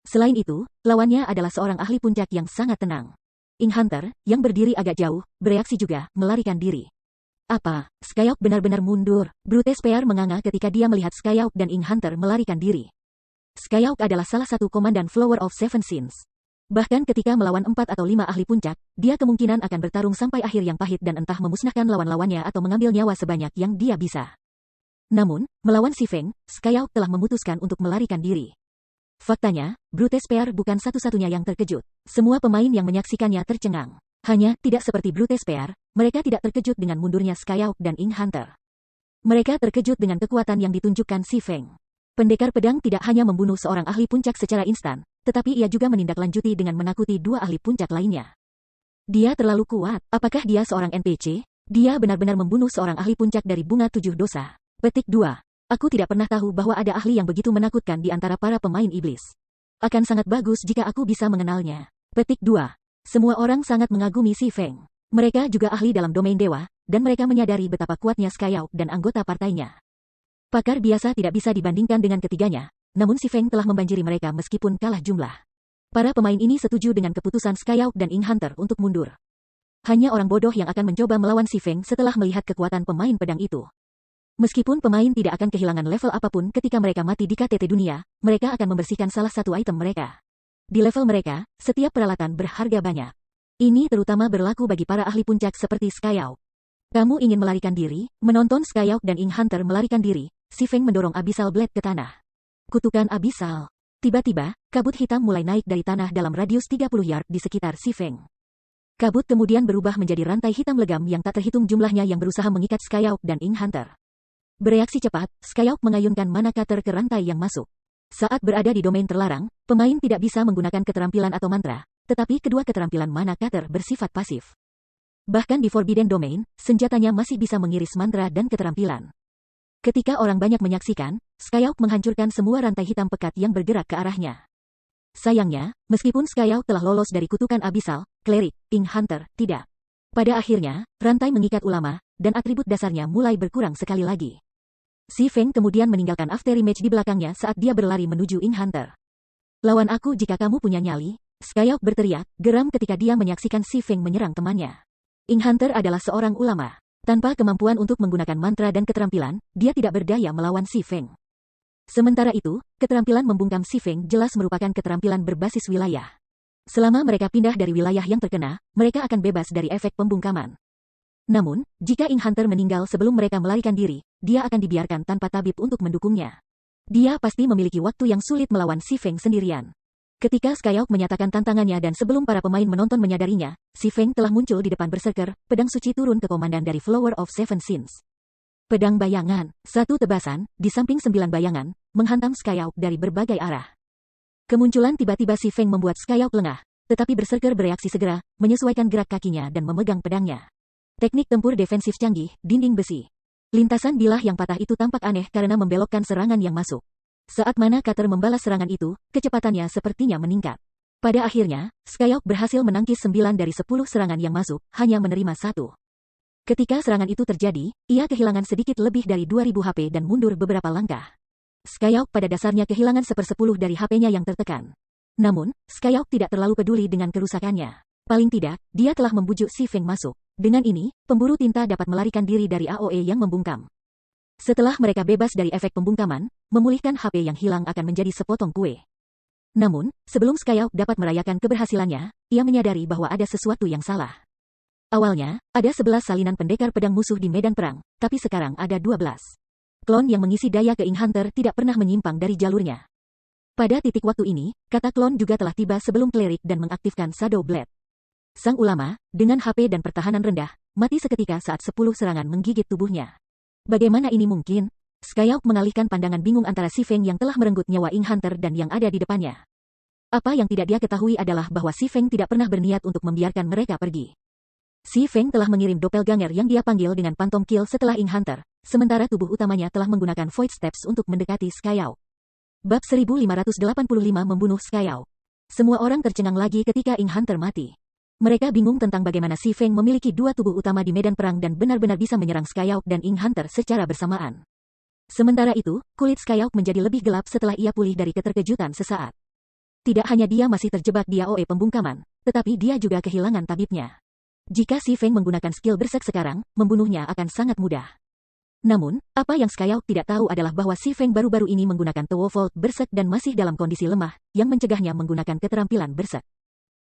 Selain itu, lawannya adalah seorang ahli puncak yang sangat tenang. Ink Hunter, yang berdiri agak jauh, bereaksi juga, melarikan diri. Apa? Skyhawk benar-benar mundur. Brute Spear menganga ketika dia melihat Skyhawk dan Ink Hunter melarikan diri. Skyhawk adalah salah satu komandan Flower of Seven Sins. Bahkan ketika melawan 4 atau 5 ahli puncak, dia kemungkinan akan bertarung sampai akhir yang pahit dan entah memusnahkan lawan-lawannya atau mengambil nyawa sebanyak yang dia bisa. Namun, melawan si Feng, Skyhawk telah memutuskan untuk melarikan diri. Faktanya, Brute Spear bukan satu-satunya yang terkejut. Semua pemain yang menyaksikannya tercengang. Hanya, tidak seperti Brute Spear, mereka tidak terkejut dengan mundurnya Skyhawk dan Ink Hunter. Mereka terkejut dengan kekuatan yang ditunjukkan si Feng. Pendekar pedang tidak hanya membunuh seorang ahli puncak secara instan, tetapi ia juga menindaklanjuti dengan menakuti 2 ahli puncak lainnya. Dia terlalu kuat. Apakah dia seorang NPC? Dia benar-benar membunuh seorang ahli puncak dari bunga 7 dosa. Petik 2. Aku tidak pernah tahu bahwa ada ahli yang begitu menakutkan di antara para pemain iblis. Akan sangat bagus jika aku bisa mengenalnya. Petik 2. Semua orang sangat mengagumi si Feng. Mereka juga ahli dalam domain dewa, dan mereka menyadari betapa kuatnya Skyhawk dan anggota partainya. Pakar biasa tidak bisa dibandingkan dengan ketiganya, namun si Feng telah membanjiri mereka meskipun kalah jumlah. Para pemain ini setuju dengan keputusan Skyhawk dan Ink Hunter untuk mundur. Hanya orang bodoh yang akan mencoba melawan si Feng setelah melihat kekuatan pemain pedang itu. Meskipun pemain tidak akan kehilangan level apapun ketika mereka mati di KTT dunia, mereka akan membersihkan salah satu item mereka. Di level mereka, setiap peralatan berharga banyak. Ini terutama berlaku bagi para ahli puncak seperti Skyhawk. Kamu ingin melarikan diri? Menonton Skyhawk dan Ink Hunter melarikan diri, si Feng mendorong Abyssal Blade ke tanah. Kutukan Abyssal. Tiba-tiba, kabut hitam mulai naik dari tanah dalam radius 30 yard di sekitar si Feng. Kabut kemudian berubah menjadi rantai hitam legam yang tak terhitung jumlahnya yang berusaha mengikat Skyhawk dan Ink Hunter. Bereaksi cepat, Skyhawk mengayunkan mana cutter ke rantai yang masuk. Saat berada di domain terlarang, pemain tidak bisa menggunakan keterampilan atau mantra, tetapi kedua keterampilan mana cutter bersifat pasif. Bahkan di Forbidden Domain, senjatanya masih bisa mengiris mantra dan keterampilan. Ketika orang banyak menyaksikan, Skyhawk menghancurkan semua rantai hitam pekat yang bergerak ke arahnya. Sayangnya, meskipun Skyhawk telah lolos dari kutukan Abyssal, Cleric, Ink Hunter, tidak. Pada akhirnya, rantai mengikat ulama, dan atribut dasarnya mulai berkurang sekali lagi. Si Feng kemudian meninggalkan afterimage di belakangnya saat dia berlari menuju Ink Hunter. Lawan aku jika kamu punya nyali, Skyhawk berteriak, geram ketika dia menyaksikan si Feng menyerang temannya. Ink Hunter adalah seorang ulama. Tanpa kemampuan untuk menggunakan mantra dan keterampilan, dia tidak berdaya melawan si Feng. Sementara itu, keterampilan membungkam si Feng jelas merupakan keterampilan berbasis wilayah. Selama mereka pindah dari wilayah yang terkena, mereka akan bebas dari efek pembungkaman. Namun, jika Ink Hunter meninggal sebelum mereka melarikan diri, dia akan dibiarkan tanpa tabib untuk mendukungnya. Dia pasti memiliki waktu yang sulit melawan si Feng sendirian. Ketika Skyhawk menyatakan tantangannya dan sebelum para pemain menonton menyadarinya, si Feng telah muncul di depan berserker, pedang suci turun ke komandan dari Flower of Seven Sins. Pedang bayangan, satu tebasan, di samping 9 bayangan, menghantam Skyhawk dari berbagai arah. Kemunculan tiba-tiba si Feng membuat Skyhawk lengah, tetapi berserker bereaksi segera, menyesuaikan gerak kakinya dan memegang pedangnya. Teknik tempur defensif canggih, dinding besi. Lintasan bilah yang patah itu tampak aneh karena membelokkan serangan yang masuk. Saat mana Cutter membalas serangan itu, kecepatannya sepertinya meningkat. Pada akhirnya, Skyhawk berhasil menangkis 9 dari 10 serangan yang masuk, hanya menerima 1. Ketika serangan itu terjadi, ia kehilangan sedikit lebih dari 2000 HP dan mundur beberapa langkah. Skyhawk pada dasarnya kehilangan 1/10 dari HP-nya yang tertekan. Namun, Skyhawk tidak terlalu peduli dengan kerusakannya. Paling tidak, dia telah membujuk Si Feng masuk. Dengan ini, pemburu tinta dapat melarikan diri dari AOE yang membungkam. Setelah mereka bebas dari efek pembungkaman, memulihkan HP yang hilang akan menjadi sepotong kue. Namun, sebelum Skyhawk dapat merayakan keberhasilannya, ia menyadari bahwa ada sesuatu yang salah. Awalnya, ada 11 salinan pendekar pedang musuh di medan perang, tapi sekarang ada 12. Klon yang mengisi daya ke Ink Hunter tidak pernah menyimpang dari jalurnya. Pada titik waktu ini, kata klon juga telah tiba sebelum Cleric dan mengaktifkan Shadow Blade. Sang ulama, dengan HP dan pertahanan rendah, mati seketika saat 10 serangan menggigit tubuhnya. Bagaimana ini mungkin? Skyhawk mengalihkan pandangan bingung antara Si Feng yang telah merenggut nyawa Ink Hunter dan yang ada di depannya. Apa yang tidak dia ketahui adalah bahwa Si Feng tidak pernah berniat untuk membiarkan mereka pergi. Si Feng telah mengirim doppelganger yang dia panggil dengan Phantom Kill setelah Ink Hunter, sementara tubuh utamanya telah menggunakan Void Steps untuk mendekati Skyhawk. Bab 1585 membunuh Skyhawk. Semua orang tercengang lagi ketika Ink Hunter mati. Mereka bingung tentang bagaimana Si Feng memiliki 2 tubuh utama di medan perang dan benar-benar bisa menyerang Skyhawk dan Ink Hunter secara bersamaan. Sementara itu, kulit Skyhawk menjadi lebih gelap setelah ia pulih dari keterkejutan sesaat. Tidak hanya dia masih terjebak di AOE pembungkaman, tetapi dia juga kehilangan tabibnya. Jika Si Feng menggunakan skill berserk sekarang, membunuhnya akan sangat mudah. Namun, apa yang Skyhawk tidak tahu adalah bahwa Si Feng baru-baru ini menggunakan Towofold berserk dan masih dalam kondisi lemah, yang mencegahnya menggunakan keterampilan berserk.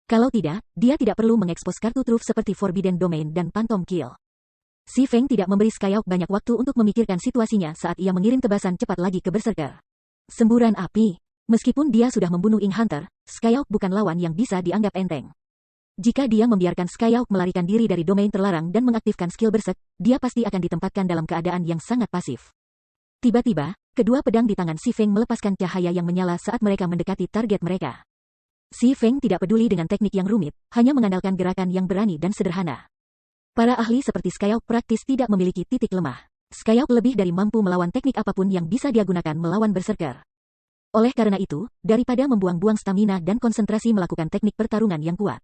Kalau tidak, dia tidak perlu mengekspos kartu truf seperti Forbidden Domain dan Phantom Kill. Si Feng tidak memberi Skyhawk banyak waktu untuk memikirkan situasinya saat ia mengirim tebasan cepat lagi ke Berserker. Semburan api. Meskipun dia sudah membunuh Ink Hunter, Skyhawk bukan lawan yang bisa dianggap enteng. Jika dia membiarkan Skyhawk melarikan diri dari domain terlarang dan mengaktifkan skill Berserk, dia pasti akan ditempatkan dalam keadaan yang sangat pasif. Tiba-tiba, kedua pedang di tangan Si Feng melepaskan cahaya yang menyala saat mereka mendekati target mereka. Si Feng tidak peduli dengan teknik yang rumit, hanya mengandalkan gerakan yang berani dan sederhana. Para ahli seperti Skyhawk praktis tidak memiliki titik lemah. Skyhawk lebih dari mampu melawan teknik apapun yang bisa dia gunakan melawan Berserker. Oleh karena itu, daripada membuang-buang stamina dan konsentrasi melakukan teknik pertarungan yang kuat,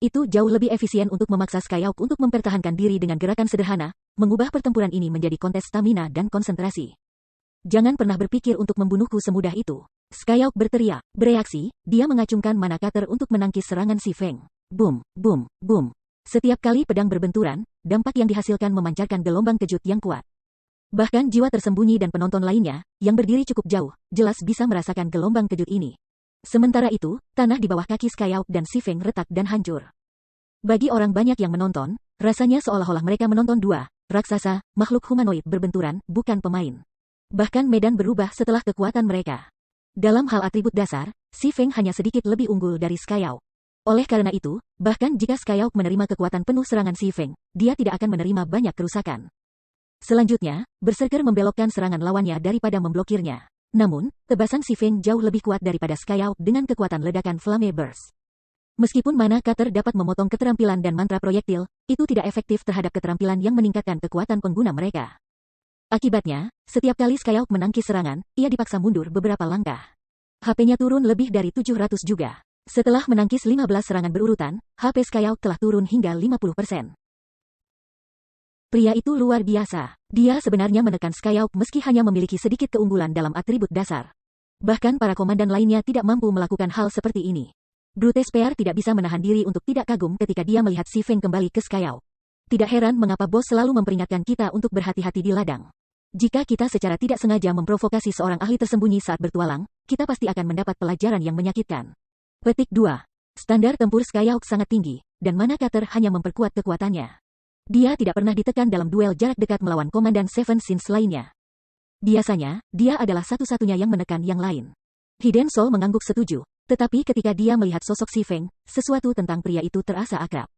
itu jauh lebih efisien untuk memaksa Skyhawk untuk mempertahankan diri dengan gerakan sederhana, mengubah pertempuran ini menjadi kontes stamina dan konsentrasi. Jangan pernah berpikir untuk membunuhku semudah itu. Skyhawk berteriak. Bereaksi, dia mengacungkan mana cutter untuk menangkis serangan Si Feng. Boom, boom, boom. Setiap kali pedang berbenturan, dampak yang dihasilkan memancarkan gelombang kejut yang kuat. Bahkan jiwa tersembunyi dan penonton lainnya, yang berdiri cukup jauh, jelas bisa merasakan gelombang kejut ini. Sementara itu, tanah di bawah kaki Skyhawk dan Si Feng retak dan hancur. Bagi orang banyak yang menonton, rasanya seolah-olah mereka menonton dua raksasa, makhluk humanoid berbenturan, bukan pemain. Bahkan medan berubah setelah kekuatan mereka. Dalam hal atribut dasar, Si Feng hanya sedikit lebih unggul dari Skyhawk. Oleh karena itu, bahkan jika Skyhawk menerima kekuatan penuh serangan Si Feng, dia tidak akan menerima banyak kerusakan. Selanjutnya, Berserker membelokkan serangan lawannya daripada memblokirnya. Namun, tebasan Si Feng jauh lebih kuat daripada Skyhawk dengan kekuatan ledakan Flame Burst. Meskipun mana cutter dapat memotong keterampilan dan mantra proyektil, itu tidak efektif terhadap keterampilan yang meningkatkan kekuatan pengguna mereka. Akibatnya, setiap kali Skyhawk menangkis serangan, ia dipaksa mundur beberapa langkah. HP-nya turun lebih dari 700 juga. Setelah menangkis 15 serangan berurutan, HP Skyhawk telah turun hingga 50%. Pria itu luar biasa. Dia sebenarnya menekan Skyhawk meski hanya memiliki sedikit keunggulan dalam atribut dasar. Bahkan para komandan lainnya tidak mampu melakukan hal seperti ini. Brute Spear tidak bisa menahan diri untuk tidak kagum ketika dia melihat Si Feng kembali ke Skyhawk. Tidak heran mengapa bos selalu memperingatkan kita untuk berhati-hati di ladang. Jika kita secara tidak sengaja memprovokasi seorang ahli tersembunyi saat bertualang, kita pasti akan mendapat pelajaran yang menyakitkan. Petik 2. Standar tempur Skyhawk sangat tinggi, dan mana cutter hanya memperkuat kekuatannya. Dia tidak pernah ditekan dalam duel jarak dekat melawan Komandan Seven Sins lainnya. Biasanya, dia adalah satu-satunya yang menekan yang lain. Hidden Soul mengangguk setuju, tetapi ketika dia melihat sosok Si Feng, sesuatu tentang pria itu terasa akrab.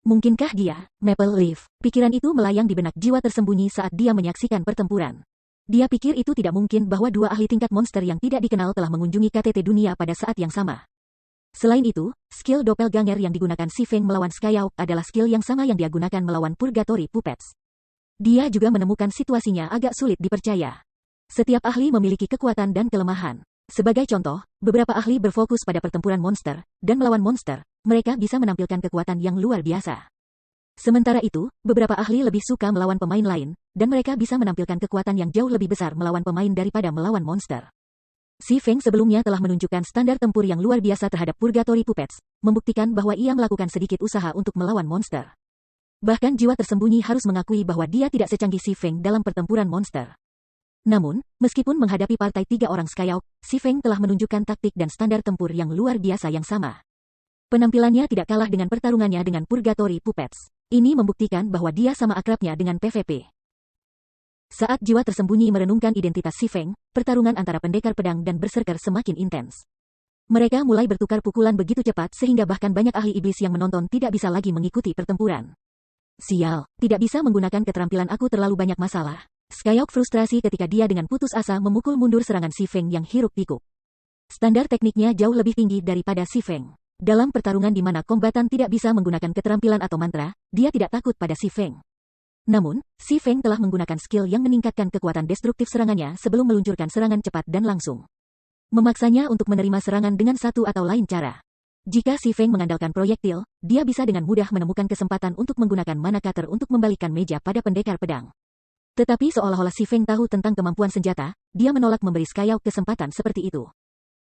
Mungkinkah dia, Maple Leaf? Pikiran itu melayang di benak jiwa tersembunyi saat dia menyaksikan pertempuran. Dia pikir itu tidak mungkin bahwa dua ahli tingkat monster yang tidak dikenal telah mengunjungi KTT dunia pada saat yang sama. Selain itu, skill doppelganger yang digunakan Si Feng melawan Skyhawk adalah skill yang sama yang dia gunakan melawan Purgatory Puppets. Dia juga menemukan situasinya agak sulit dipercaya. Setiap ahli memiliki kekuatan dan kelemahan. Sebagai contoh, beberapa ahli berfokus pada pertempuran monster, dan melawan monster, mereka bisa menampilkan kekuatan yang luar biasa. Sementara itu, beberapa ahli lebih suka melawan pemain lain, dan mereka bisa menampilkan kekuatan yang jauh lebih besar melawan pemain daripada melawan monster. Si Feng sebelumnya telah menunjukkan standar tempur yang luar biasa terhadap Purgatory Puppets, membuktikan bahwa ia melakukan sedikit usaha untuk melawan monster. Bahkan jiwa tersembunyi harus mengakui bahwa dia tidak secanggih Si Feng dalam pertempuran monster. Namun, meskipun menghadapi partai 3 orang Skyhawk, Si Feng telah menunjukkan taktik dan standar tempur yang luar biasa yang sama. Penampilannya tidak kalah dengan pertarungannya dengan Purgatory Puppets. Ini membuktikan bahwa dia sama akrabnya dengan PvP. Saat jiwa tersembunyi merenungkan identitas Si Feng, pertarungan antara pendekar pedang dan berserker semakin intens. Mereka mulai bertukar pukulan begitu cepat sehingga bahkan banyak ahli iblis yang menonton tidak bisa lagi mengikuti pertempuran. Sial, tidak bisa menggunakan keterampilan aku, terlalu banyak masalah. Skyhawk frustrasi ketika dia dengan putus asa memukul mundur serangan Si Feng yang hiruk-pikuk. Standar tekniknya jauh lebih tinggi daripada Si Feng. Dalam pertarungan di mana kombatan tidak bisa menggunakan keterampilan atau mantra, dia tidak takut pada Si Feng. Namun, Si Feng telah menggunakan skill yang meningkatkan kekuatan destruktif serangannya sebelum meluncurkan serangan cepat dan langsung. Memaksanya untuk menerima serangan dengan satu atau lain cara. Jika Si Feng mengandalkan proyektil, dia bisa dengan mudah menemukan kesempatan untuk menggunakan mana cutter untuk membalikkan meja pada pendekar pedang. Tetapi seolah-olah Si Feng tahu tentang kemampuan senjata, dia menolak memberi Skyhawk kesempatan seperti itu.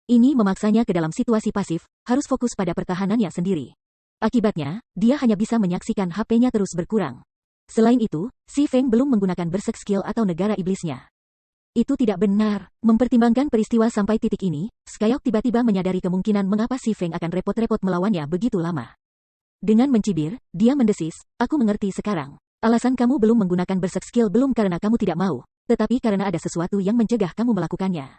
Ini memaksanya ke dalam situasi pasif, harus fokus pada pertahanannya sendiri. Akibatnya, dia hanya bisa menyaksikan HP-nya terus berkurang. Selain itu, Si Feng belum menggunakan berserk skill atau negara iblisnya. Itu tidak benar. Mempertimbangkan peristiwa sampai titik ini, Skyhawk tiba-tiba menyadari kemungkinan mengapa Si Feng akan repot-repot melawannya begitu lama. Dengan mencibir, dia mendesis, "Aku mengerti sekarang. Alasan kamu belum menggunakan berserk skill belum karena kamu tidak mau, tetapi karena ada sesuatu yang mencegah kamu melakukannya.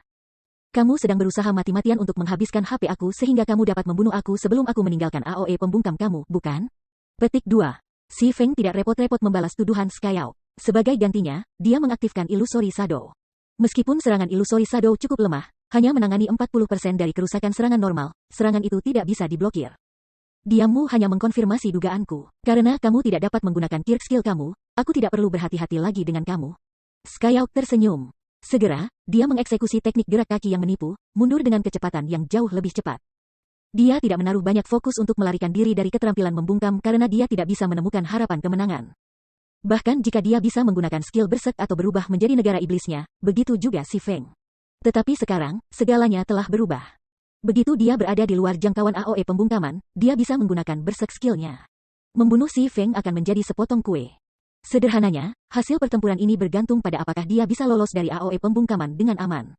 Kamu sedang berusaha mati-matian untuk menghabiskan HP aku sehingga kamu dapat membunuh aku sebelum aku meninggalkan AOE pembungkam kamu, bukan?" Petik 2. Si Feng tidak repot-repot membalas tuduhan Skyhawk. Sebagai gantinya, dia mengaktifkan Illusory Shadow. Meskipun serangan Illusory Shadow cukup lemah, hanya menangani 40% dari kerusakan serangan normal, serangan itu tidak bisa diblokir. Diammu hanya mengkonfirmasi dugaanku. Karena kamu tidak dapat menggunakan quirk skill kamu, aku tidak perlu berhati-hati lagi dengan kamu. Skyhawk tersenyum. Segera, dia mengeksekusi teknik gerak kaki yang menipu, mundur dengan kecepatan yang jauh lebih cepat. Dia tidak menaruh banyak fokus untuk melarikan diri dari keterampilan membungkam karena dia tidak bisa menemukan harapan kemenangan. Bahkan jika dia bisa menggunakan skill berserk atau berubah menjadi negara iblisnya, begitu juga Si Feng. Tetapi sekarang, segalanya telah berubah. Begitu dia berada di luar jangkauan AOE pembungkaman, dia bisa menggunakan berserk skillnya. Membunuh Si Feng akan menjadi sepotong kue. Sederhananya, hasil pertempuran ini bergantung pada apakah dia bisa lolos dari AOE pembungkaman dengan aman.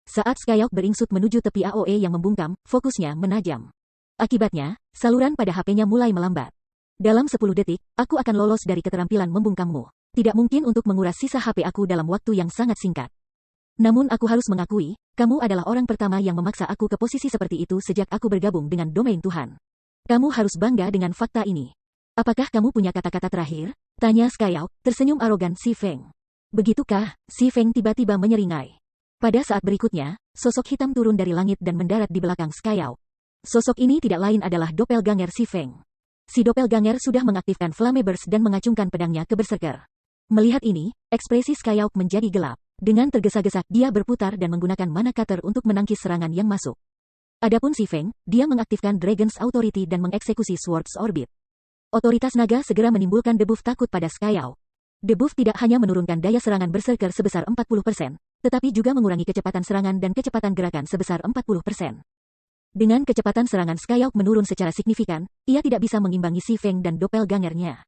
Saat Skyhawk beringsut menuju tepi AOE yang membungkam, fokusnya menajam. Akibatnya, saluran pada HP-nya mulai melambat. Dalam 10 detik, aku akan lolos dari keterampilan membungkammu. Tidak mungkin untuk menguras sisa HP aku dalam waktu yang sangat singkat. Namun aku harus mengakui, kamu adalah orang pertama yang memaksa aku ke posisi seperti itu sejak aku bergabung dengan domain Tuhan. Kamu harus bangga dengan fakta ini. Apakah kamu punya kata-kata terakhir? Tanya Skyhawk, tersenyum arogan Si Feng. Begitukah? Si Feng tiba-tiba menyeringai. Pada saat berikutnya, sosok hitam turun dari langit dan mendarat di belakang Skyhawk. Sosok ini tidak lain adalah doppelganger Si Feng. Si doppelganger sudah mengaktifkan Flame Burst dan mengacungkan pedangnya ke berserker. Melihat ini, ekspresi Skyhawk menjadi gelap. Dengan tergesa-gesa, dia berputar dan menggunakan mana cutter untuk menangkis serangan yang masuk. Adapun Si Feng, dia mengaktifkan Dragon's Authority dan mengeksekusi Sword's Orbit. Otoritas naga segera menimbulkan debuff takut pada Skyhawk. Debuff tidak hanya menurunkan daya serangan berserker sebesar 40%, tetapi juga mengurangi kecepatan serangan dan kecepatan gerakan sebesar 40%. Dengan kecepatan serangan Skyhawk menurun secara signifikan, ia tidak bisa mengimbangi Si Feng dan doppelgangernya.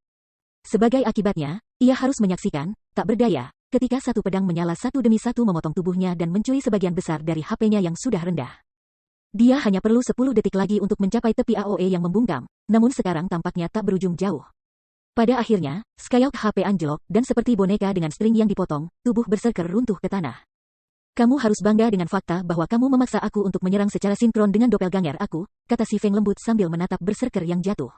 Sebagai akibatnya, ia harus menyaksikan, tak berdaya, ketika satu pedang menyala satu demi satu memotong tubuhnya dan mencuri sebagian besar dari HP-nya yang sudah rendah. Dia hanya perlu 10 detik lagi untuk mencapai tepi AOE yang membungkam, namun sekarang tampaknya tak berujung jauh. Pada akhirnya, Skyhawk HP anjlok dan seperti boneka dengan string yang dipotong, tubuh berserker runtuh ke tanah. Kamu harus bangga dengan fakta bahwa kamu memaksa aku untuk menyerang secara sinkron dengan doppelganger aku, kata Si Feng lembut sambil menatap berserker yang jatuh.